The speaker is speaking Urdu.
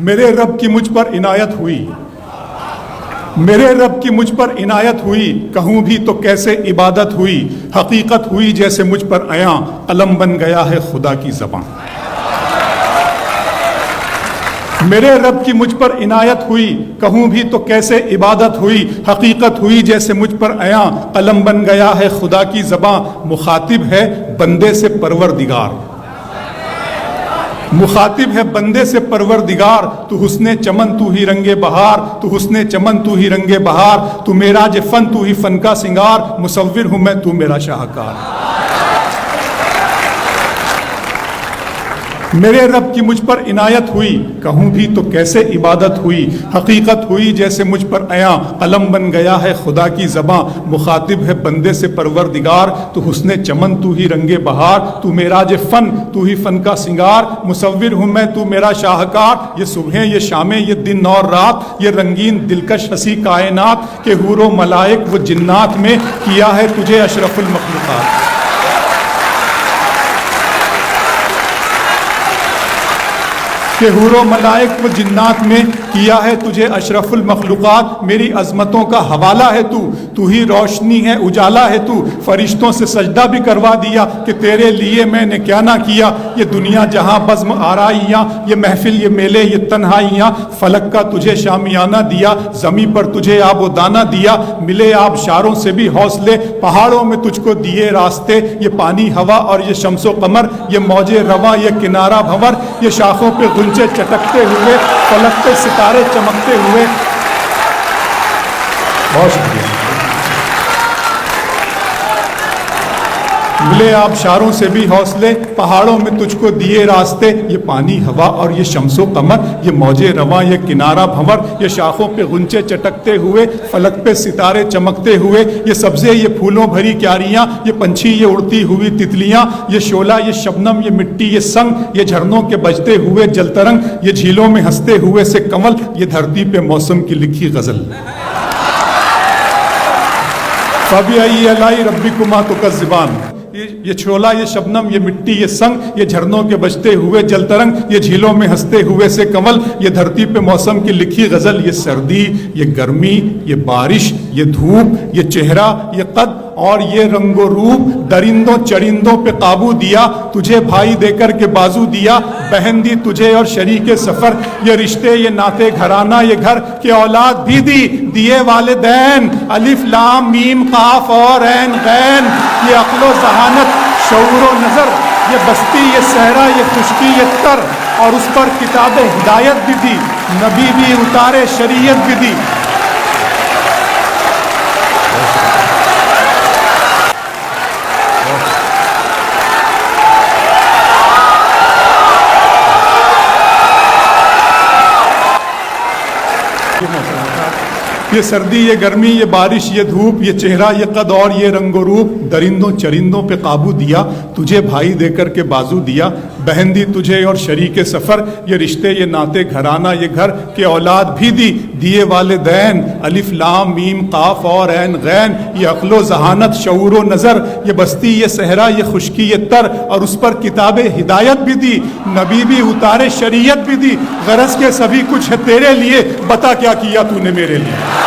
میرے رب کی مجھ پر عنایت ہوئی، میرے رب کی مجھ پر عنایت ہوئی، کہوں بھی تو کیسے عبادت ہوئی، حقیقت ہوئی جیسے مجھ پر عیاں، قلم بن گیا ہے خدا کی زبان۔ میرے رب کی مجھ پر عنایت ہوئی، کہوں بھی تو کیسے عبادت ہوئی، حقیقت ہوئی جیسے مجھ پر عیاں، قلم بن گیا ہے خدا کی زبان۔ مخاطب ہے بندے سے پروردگار، مخاطب ہے بندے سے پروردگار، تو حسن چمن تو ہی رنگ بہار، تو حسن چمن تو ہی رنگ بہار، تو معراج فن تو ہی فن کا سنگار، مصور ہوں میں تو میرا شاہکار۔ میرے رب کی مجھ پر عنایت ہوئی، کہوں بھی تو کیسے عبادت ہوئی، حقیقت ہوئی جیسے مجھ پر عیاں، قلم بن گیا ہے خدا کی زباں۔ مخاطب ہے بندے سے پروردگار، تو حسن چمن تو ہی رنگ بہار، تو معراج فن تو ہی فن کا سنگار، مصور ہوں میں تو میرا شاہکار۔ یہ صبحیں یہ شامیں یہ دن اور رات، یہ رنگین دلکش ہنسی کائنات، کہ حور و ملائک و جنات میں کیا ہے تجھے اشرف المخلوقات۔ کہ حور و ملائک و جنات میں کیا ہے تجھے اشرف المخلوقات۔ میری عظمتوں کا حوالہ ہے تو ہی روشنی ہے اجالا ہے تو، فرشتوں سے سجدہ بھی کروا دیا کہ تیرے لیے میں نے کیا نہ کیا۔ یہ دنیا جہاں بزم آرائیاں، یہ محفل یہ میلے یہ تنہائیاں، فلک کا تجھے شامیانہ دیا، زمیں پر تجھے آب و دانہ دیا، ملے آبشاروں سے بھی حوصلے، پہاڑوں میں تجھ کو دیے راستے، یہ پانی ہوا اور یہ شمس و قمر، یہ موج رواں یہ کنارہ بھنور، یہ شاخوں پہ غنچے چٹکتے ہوئے، فلک پہ ستارے چمکتے ہوئے۔ بہت شکریہ۔ ملے آبشاروں سے بھی حوصلے، پہاڑوں میں تجھ کو دیے راستے، یہ پانی ہوا اور یہ شمس و قمر، یہ موج رواں یہ کنارہ بھنور، یہ شاخوں پہ غنچے چٹکتے ہوئے، فلک پہ ستارے چمکتے ہوئے، یہ سبزے یہ پھولوں بھری کیاریاں، یہ پنچھی یہ اڑتی ہوئی تتلیاں، یہ شعلہ یہ شبنم یہ مٹی یہ سنگ، یہ جھرنوں کے بجتے ہوئے جل ترنگ، یہ جھیلوں میں ہنستے ہوئے سے کنول، یہ دھرتی پہ موسم کی لکھی غزل۔ فَبِأَيِّ آلَاءِ رَبِّكُمَا تُكَذِّبَانِ، یہ چھولا یہ شبنم یہ مٹی یہ سنگ، یہ جھرنوں کے بجتے ہوئے جل ترنگ، یہ جھیلوں میں ہنستے ہوئے سے کنول، یہ دھرتی پہ موسم کی لکھی غزل۔ یہ سردی یہ گرمی یہ بارش یہ دھوپ یہ چہرہ یہ قد اور یہ رنگ و روپ، درندوں چرندوں پہ قابو دیا، تجھے بھائی دے کر کے بازو دیا، بہن دی تجھے اور شریک سفر، یہ رشتے یہ ناطے گھرانہ یہ گھر، کہ اولاد بھی دی دیے والدین، الف لام میم قاف اور عین غین، یہ عقل و ذہانت شعور و نظر، یہ بستی یہ صحرا یہ خشکی یہ تر، اور اس پر کتاب ہدایت بھی دی، نبی بھی اتارے شریعت بھی دی۔ یہ سردی یہ گرمی یہ بارش یہ دھوپ، یہ چہرہ یہ قد اور یہ رنگ و روپ، درندوں چرندوں پہ قابو دیا، تجھے بھائی دے کر کے بازو دیا، بہن دی تجھے اور شریک سفر، یہ رشتے یہ ناطے گھرانہ یہ گھر، کہ اولاد بھی دی دیے والدین، الف لام میم قاف اور عین غین، یہ عقل و ذہانت شعور و نظر، یہ بستی یہ صحرا یہ خشکی یہ تر، اور اس پر کتاب ہدایت بھی دی، نبی بھی اتارے شریعت بھی دی، غرض کے سبھی کچھ ہے تیرے لیے، بتا کیا کیا تو نے میرے لیے۔